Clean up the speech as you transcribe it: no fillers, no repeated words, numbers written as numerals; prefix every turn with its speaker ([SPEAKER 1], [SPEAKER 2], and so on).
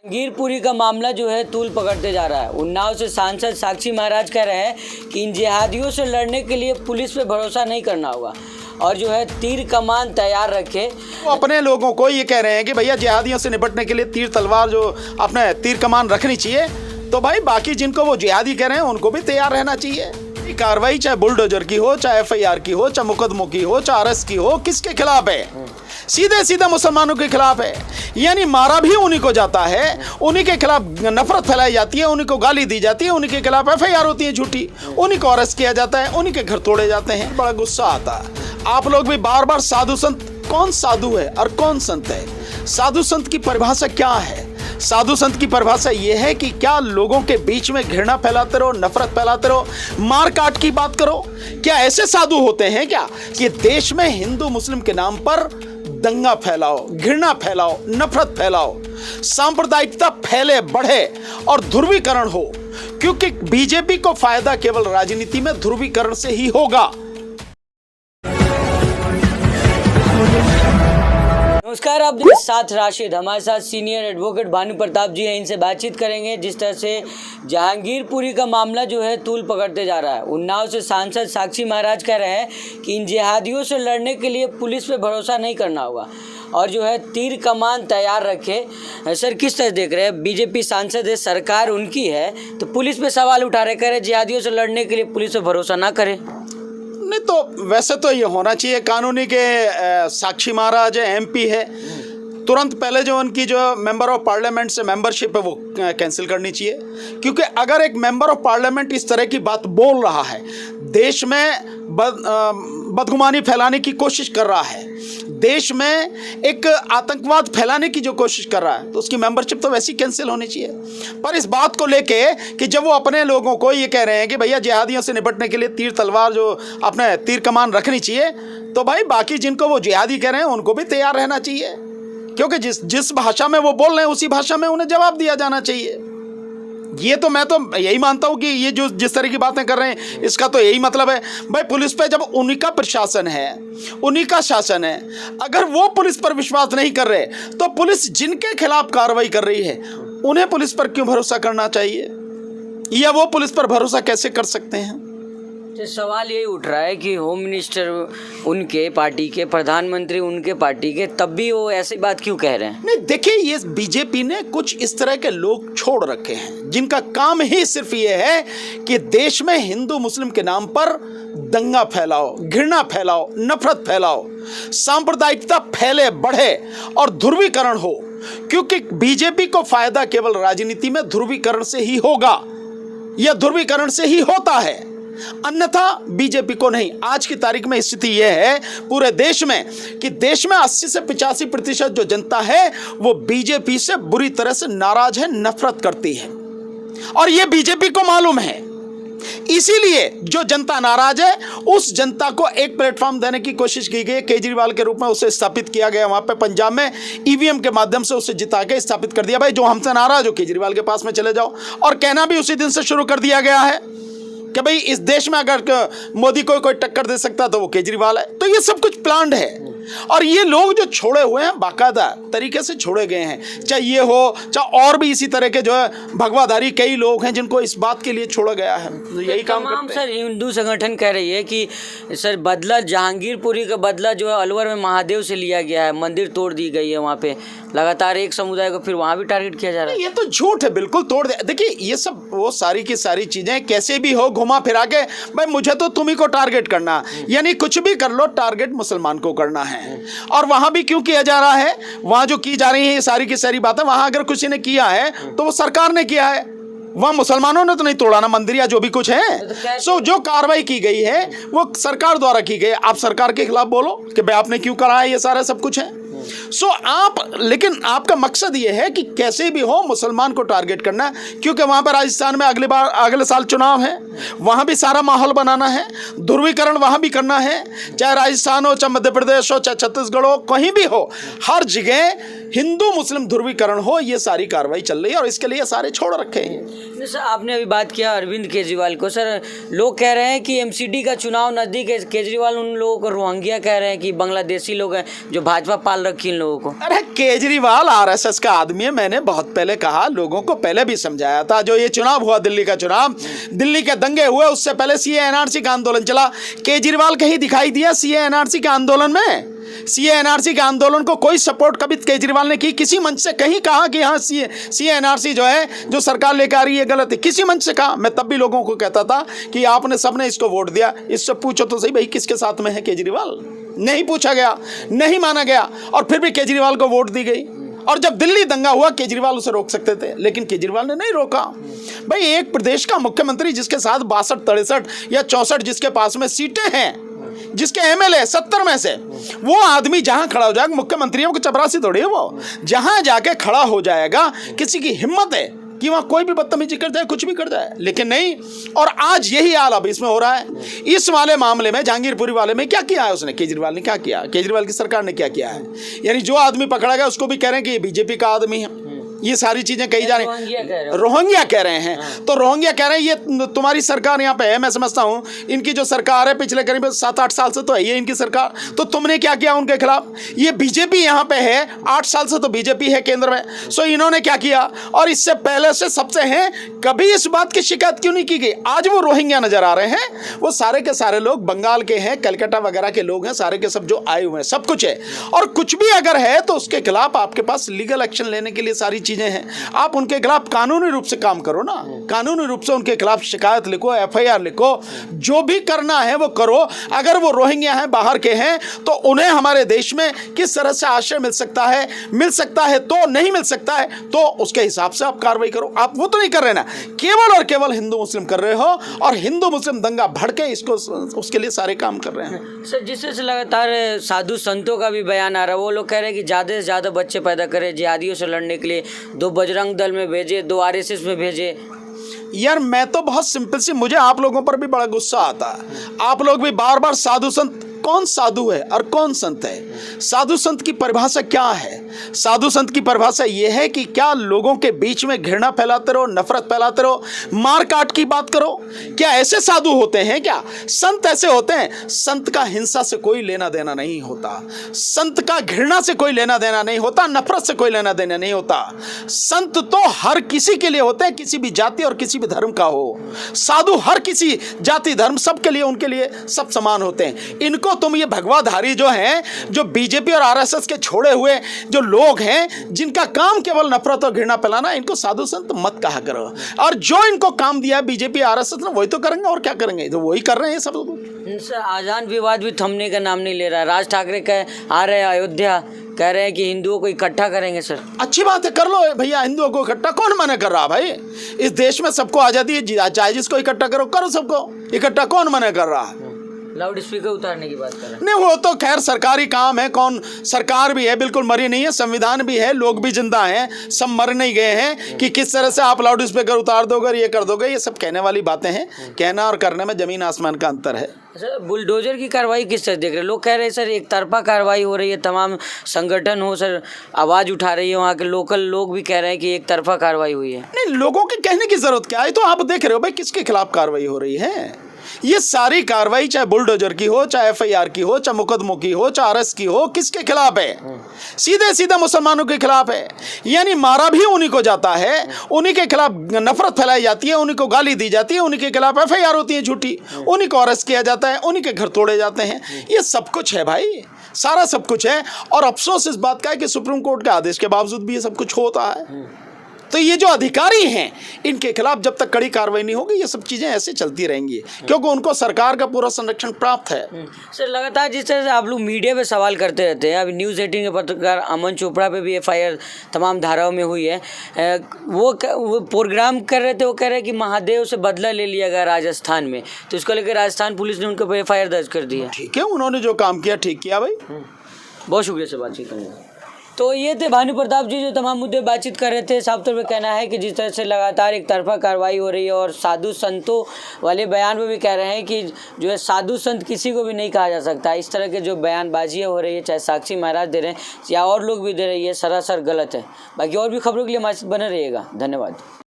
[SPEAKER 1] जहांगीरपुरी का मामला जो है तूल पकड़ते जा रहा है। उन्नाव से सांसद साक्षी महाराज कह रहे हैं कि इन जिहादियों से लड़ने के लिए पुलिस पे भरोसा नहीं करना होगा और जो है तीर कमान तैयार रखे।
[SPEAKER 2] वो अपने लोगों को ये कह रहे हैं कि भैया जिहादियों से निपटने के लिए तीर तलवार जो अपने तीर कमान रखनी चाहिए, तो भाई बाकी जिनको वो जिहादी कह रहे हैं उनको भी तैयार रहना चाहिए। कार्रवाई चाहे बुलडोजर की हो, चाहे FIR की हो, चाहे मुकदमों की हो, चाहे अरेस्ट की हो, किसके खिलाफ है? सीधे सीधे मुसलमानों के खिलाफ है। यानी मारा भी उन्हीं को जाता है, उन्हीं के खिलाफ नफरत फैलाई जाती है, उन्हीं को गाली दी जाती है, उन्हीं के खिलाफ FIR होती है झूठी, उन्हीं को अरेस्ट किया जाता है, उन्हीं के घर तोड़े जाते हैं। बड़ा गुस्सा आता है। आप लोग भी बार बार साधु संत, कौन साधु है और कौन संत है? साधु संत की परिभाषा क्या है? साधु संत की परिभाषा यह है कि क्या लोगों के बीच में घृणा फैलाते रहो, नफरत फैलाते रहो, मार काट की बात करो? क्या ऐसे साधु होते हैं क्या कि देश में हिंदू मुस्लिम के नाम पर दंगा फैलाओ, घृणा फैलाओ, नफरत फैलाओ, सांप्रदायिकता फैले बढ़े और ध्रुवीकरण हो? क्योंकि बीजेपी को फायदा केवल राजनीति में ध्रुवीकरण से ही होगा।
[SPEAKER 1] नमस्कार, आप साथ राशिद, हमारे साथ सीनियर एडवोकेट भानु प्रताप जी हैं। इनसे बातचीत करेंगे जिस तरह से जहांगीरपुरी का मामला जो है तूल पकड़ते जा रहा है। उन्नाव से सांसद साक्षी महाराज कह रहे हैं कि इन जिहादियों से लड़ने के लिए पुलिस पे भरोसा नहीं करना होगा और जो है तीर कमान तैयार रखे। सर, किस तरह देख रहे हैं? बीजेपी सांसद है, सरकार उनकी है, तो पुलिस पे सवाल उठा रहे, कह रहे जिहादियों से लड़ने के लिए पुलिस पे भरोसा ना करे।
[SPEAKER 2] नहीं तो वैसे तो ये होना चाहिए कानूनी के साक्षी महाराज है, MP है, तुरंत पहले जो उनकी जो मेंबर ऑफ पार्लियामेंट से मेंबरशिप है वो कैंसिल करनी चाहिए। क्योंकि अगर एक मेंबर ऑफ पार्लियामेंट इस तरह की बात बोल रहा है, देश में बदगुमानी फैलाने की कोशिश कर रहा है, देश में एक आतंकवाद फैलाने की जो कोशिश कर रहा है, तो उसकी मेंबरशिप तो वैसी कैंसिल होनी चाहिए। पर इस बात को लेके कि जब वो अपने लोगों को ये कह रहे हैं कि भैया जिहादियों से निपटने के लिए तीर तलवार जो अपने तीर कमान रखनी चाहिए, तो भाई बाकी जिनको वो जिहादी कह रहे हैं उनको भी तैयार रहना चाहिए। क्योंकि जिस भाषा में वो बोल रहे हैं उसी भाषा में उन्हें जवाब दिया जाना चाहिए। ये तो मैं तो यही मानता हूँ कि ये जो जिस तरह की बातें कर रहे हैं इसका तो यही मतलब है। भाई पुलिस पे जब उन्हीं का प्रशासन है, उन्हीं का शासन है, अगर वो पुलिस पर विश्वास नहीं कर रहे तो पुलिस जिनके खिलाफ कार्रवाई कर रही है उन्हें पुलिस पर क्यों भरोसा करना चाहिए, या वो पुलिस पर भरोसा कैसे कर सकते हैं?
[SPEAKER 1] तो सवाल यही उठ रहा है कि होम मिनिस्टर उनके पार्टी के, प्रधानमंत्री उनके पार्टी के, तब भी वो ऐसी बात क्यों कह रहे हैं?
[SPEAKER 2] नहीं देखिए, ये बीजेपी ने कुछ इस तरह के लोग छोड़ रखे हैं जिनका काम ही सिर्फ ये है कि देश में हिंदू मुस्लिम के नाम पर दंगा फैलाओ, घृणा फैलाओ, नफरत फैलाओ, सांप्रदायिकता फैले बढ़े और ध्रुवीकरण हो। क्योंकि बीजेपी को फायदा केवल राजनीति में ध्रुवीकरण से ही होगा, यह ध्रुवीकरण से ही होता है, अन्यथा बीजेपी को नहीं। आज की तारीख में स्थिति यह है पूरे देश में कि देश में 80 से 85% जो जनता है वो बीजेपी से बुरी तरह से नाराज है, नफरत करती है, और यह बीजेपी को मालूम है। इसीलिए जो जनता नाराज है उस जनता को एक प्लेटफॉर्म देने की कोशिश की गई, केजरीवाल के रूप में उसे स्थापित किया गया। वहां पे पंजाब में EVM के माध्यम से उसे जिता के स्थापित कर दिया, भाई जो हमसे नाराज हो केजरीवाल के पास में चले जाओ। और कहना भी उसी दिन से शुरू कर दिया गया है कि भाई इस देश में अगर मोदी को कोई टक्कर दे सकता तो वो केजरीवाल है। तो ये सब कुछ प्लान्ड है, और ये लोग जो छोड़े हुए हैं बाकायदा तरीके से छोड़े गए हैं। चाहे ये हो, चाहे और भी इसी तरह के जो है भगवाधारी कई लोग हैं जिनको इस बात के लिए छोड़ा गया है, यही काम करते हैं।
[SPEAKER 1] सर, हिंदू संगठन कह रही है कि सर बदला, जहांगीरपुरी का बदला जो है अलवर में महादेव से लिया गया है, मंदिर तोड़ दी गई है, वहाँ पे लगातार एक समुदाय को फिर वहाँ भी टारगेट किया जा रहा है।
[SPEAKER 2] ये तो झूठ है, बिल्कुल तोड़ दे। देखिए ये सब वो सारी की सारी चीजें कैसे भी हो घुमा फिरा के, भाई मुझे तो तुम्ही को टारगेट करना, यानी कुछ भी कर लो टारगेट मुसलमान को करना है। और वहां भी क्यों किया जा रहा है? वहां जो की जा रही है ये सारी की सारी बातें, वहां अगर किसी ने किया है तो वो सरकार ने किया है, वहां मुसलमानों ने तो नहीं तोड़ा ना मंदिर या जो भी कुछ है। सो जो कार्रवाई की गई है वो सरकार द्वारा की गई। आप सरकार के खिलाफ बोलो कि भाई आपने क्यों करा है, ये सारा सब कुछ है। सो आप, लेकिन आपका मकसद ये है कि कैसे भी हो मुसलमान को टारगेट करना, क्योंकि वहां पर राजस्थान में अगले साल चुनाव है, वहां भी सारा माहौल बनाना है, ध्रुवीकरण वहां भी करना है। चाहे राजस्थान हो, चाहे मध्य प्रदेश हो, चाहे छत्तीसगढ़ हो, कहीं भी हो, हर जगह हिंदू मुस्लिम ध्रुवीकरण हो, ये सारी कार्रवाई चल रही है और इसके लिए सारे छोड़ रखे हैं।
[SPEAKER 1] सर, आपने अभी बात किया अरविंद केजरीवाल को। सर, लोग कह रहे हैं कि MCD का चुनाव नजदीक है, केजरीवाल उन लोगों को रोहिंग्या कह रहे हैं कि बांग्लादेशी लोग हैं जो भाजपा पाल रखी इन लोगों को?
[SPEAKER 2] अरे केजरीवाल आरएसएस का आदमी है। मैंने बहुत पहले कहा, लोगों को पहले भी समझाया था। जो ये चुनाव हुआ, दिल्ली का चुनाव, दिल्ली के दंगे हुए, उससे पहले सीए एनआरसी का आंदोलन चला। केजरीवाल कहीं दिखाई दिया सीए एनआरसी के आंदोलन में? सीए एनआरसी के आंदोलन को कोई सपोर्ट कभी केजरीवाल ने की? किसी मंच से कहीं कहा कि हाँ सीए एनआरसी जो है, जो सरकार लेकर आ रही है, गलत है? किसी मंच से कहा? मैं तब भी लोगों को कहता था कि आपने सबने इसको वोट दिया, इससे पूछो तो सही भाई किसके साथ में है केजरीवाल। नहीं पूछा गया, नहीं माना गया, और फिर भी केजरीवाल को वोट दी गई। और जब दिल्ली दंगा हुआ, केजरीवाल उसे रोक सकते थे, लेकिन केजरीवाल ने नहीं रोका। भाई एक प्रदेश का मुख्यमंत्री जिसके साथ 62, 63 या 64 जिसके पास में सीटें हैं, जिसके एमएलए 70 में से, वो आदमी जहां खड़ा हो जाएगा, मुख्यमंत्रियों को चपरासी थोड़ी है वो, जहां जाके खड़ा हो जाएगा, किसी की हिम्मत है कि वहां कोई भी बदतमीजी कर जाए, कुछ भी कर जाए, लेकिन नहीं। और आज यही हाल अब इसमें हो रहा है। इस वाले मामले में, जहांगीरपुरी वाले में क्या किया है उसने? केजरीवाल ने क्या किया? केजरीवाल की सरकार ने क्या किया है? यानी जो आदमी पकड़ा गया उसको भी कह रहे हैं कि ये बीजेपी का आदमी है। ये सारी चीजें कही जा रही हैं। रोहिंग्या कह रहे हैं, तो रोहिंग्या कह रहे हैं ये तुम्हारी सरकार यहाँ पे है। मैं समझता हूँ इनकी जो सरकार है पिछले करीब 7-8 साल से तो है ये इनकी सरकार, तो तुमने क्या किया उनके खिलाफ? ये बीजेपी यहाँ पे है, 8 साल से तो बीजेपी है केंद्र में, सो इन्होंने क्या किया? और इससे पहले से सबसे हैं, कभी इस बात की शिकायत क्यों नहीं की गई? आज वो रोहिंग्या नजर आ रहे हैं, वो सारे के सारे लोग बंगाल के हैं, कलकत्ता वगैरह के लोग हैं, सारे के सब जो आए हुए हैं, सब कुछ है। और कुछ भी अगर है तो उसके खिलाफ आपके पास लीगल एक्शन लेने के लिए सारी चीजें हैं। आप उनके खिलाफ कानूनी रूप से काम करो ना, कानूनी रूप से उनके खिलाफ शिकायत लिखो, एफआईआर लिखो, जो भी करना है वो करो। अगर वो रोहिंग्या हैं, बाहर के हैं, तो उन्हें हमारे देश में किस तरह से आश्रय मिल सकता है तो, नहीं मिल सकता है तो उसके हिसाब से आप कार्रवाई करो। आप वो तो नहीं कर रहे ना, केवल और केवल हिंदू मुस्लिम कर रहे हो, और हिंदू मुस्लिम दंगा भड़के इसको, उसके लिए सारे काम कर रहे हैं।
[SPEAKER 1] सर जिस तरह से लगातार साधु संतों का भी बयान आ रहा है, वो लोग कह रहे हैं कि ज़्यादा से ज़्यादा बच्चे पैदा करें, जिहादियों से लड़ने के लिए 2 बजरंग दल में भेजे, 2 आरएसएस में भेजे।
[SPEAKER 2] यार मैं तो बहुत सिंपल सी, मुझे आप लोगों पर भी बड़ा गुस्सा आता है। आप लोग भी बार बार साधु संत, कौन साधु है और कौन संत है? साधु संत की परिभाषा क्या है? साधु संत की परिभाषा यह है कि क्या लोगों के बीच में घृणा फैलाते रहो, नफरत फैलाते रहो, मार काट की बात करो? क्या ऐसे साधु होते हैं? क्या संत ऐसे होते हैं? संत का हिंसा से कोई लेना देना नहीं होता, संत का घृणा से कोई लेना देना नहीं होता, नफरत से कोई लेना देना नहीं होता। संत तो हर किसी के लिए होते हैं, किसी भी जाति और किसी भी धर्म का हो। साधु हर किसी जाति धर्म सबके लिए, उनके लिए सब समान होते हैं। इनको तुम ये भगवाधारी जो हैं, जो बीजेपी और आरएसएस के छोड़े हुए जो लोग हैं, जिनका काम केवल नफरत और घृणा फैलाना, इनको साधु संत मत कहा करो। और जो इनको काम दिया है बीजेपी आरएसएस ने, वही तो करेंगे, और क्या करेंगे? तो वही कर रहे हैं सब लोग।
[SPEAKER 1] आजान विवाद भी थमने का नाम नहीं ले रहा है। राज ठाकरे आ रहे हैं अयोध्या, कह रहे हैं कि हिंदुओं को इकट्ठा करेंगे। सर अच्छी
[SPEAKER 2] बात है, कर लो भैया, हिंदुओं को इकट्ठा कौन मना कर रहा? भाई इस देश में सबको आजादी है, चाहे जिसको इकट्ठा करो सबको इकट्ठा, कौन मना कर रहा है?
[SPEAKER 1] लाउड स्पीकर उतारने की बात कर रहे हैं।
[SPEAKER 2] नहीं, वो तो खैर सरकारी काम है, कौन सरकार भी है, बिल्कुल मरी नहीं है, संविधान भी है, लोग भी जिंदा हैं, सब मर नहीं गए हैं कि किस तरह से आप लाउड स्पीकर उतार दोगे, ये कर दोगे। ये सब कहने वाली बातें हैं, कहना और करने में जमीन आसमान का अंतर है।
[SPEAKER 1] सर बुलडोजर की कार्रवाई किस तरह देख रहे हैं? लोग कह रहे हैं सर एक तरफा कार्रवाई हो रही है, तमाम संगठन हो सर आवाज़ उठा रही है, वहाँ के लोकल लोग भी कह रहे हैं कि एक तरफा कार्रवाई हुई है।
[SPEAKER 2] नहीं, लोगों के कहने की जरूरत क्या है? तो आप देख रहे हो भाई किसके खिलाफ कार्रवाई हो रही है। ये सारी कार्रवाई चाहे बुलडोजर की हो, चाहे एफआईआर की हो, चाहे मुकदमों की हो, चाहे अरेस्ट की हो, किसके खिलाफ है? सीधे सीधे मुसलमानों के खिलाफ है। यानी मारा भी उन्हीं को जाता है, उन्हीं के खिलाफ नफरत फैलाई जाती है, उन्हीं को गाली दी जाती है, उन्हीं के खिलाफ एफआईआर होती है झूठी, उन्हीं को अरेस्ट किया जाता है, उन्हीं के घर तोड़े जाते हैं। ये सब कुछ है भाई, सारा सब कुछ है। और अफसोस इस बात का है कि सुप्रीम कोर्ट के आदेश के बावजूद भी ये सब कुछ होता है। तो ये जो अधिकारी हैं, इनके खिलाफ जब तक कड़ी कार्रवाई नहीं होगी, ये सब चीजें ऐसे चलती रहेंगी, क्योंकि उनको सरकार का पूरा संरक्षण प्राप्त है।
[SPEAKER 1] सर लगातार जिस तरह से आप लोग मीडिया पे सवाल करते रहते हैं, अभी न्यूज़ 18 के पत्रकार अमन चोपड़ा पे भी एफआईआर तमाम धाराओं में हुई है। वो प्रोग्राम कर रहे थे, वो कह रहे हैं कि महादेव से बदला ले लिया गया राजस्थान में, तो इसको लेकर राजस्थान पुलिस ने उनके एफआईआर दर्ज कर दी है।
[SPEAKER 2] ठीक है, उन्होंने जो काम किया ठीक किया भाई।
[SPEAKER 1] बहुत शुक्रिया से बातचीत करने का। तो ये थे भानु प्रताप जी, जो तमाम मुद्दे बातचीत कर रहे थे। साफ तौर पर कहना है कि जिस तरह से लगातार एक तरफा कार्रवाई हो रही है, और साधु संतों वाले बयान में भी कह रहे हैं कि जो है साधु संत किसी को भी नहीं कहा जा सकता। इस तरह के जो बयानबाजियाँ हो रही है, चाहे साक्षी महाराज दे रहे हैं या और लोग भी दे रही है, सरासर गलत है। बाकी और भी खबरों के लिए हमारे साथ बने रहिएगा। धन्यवाद।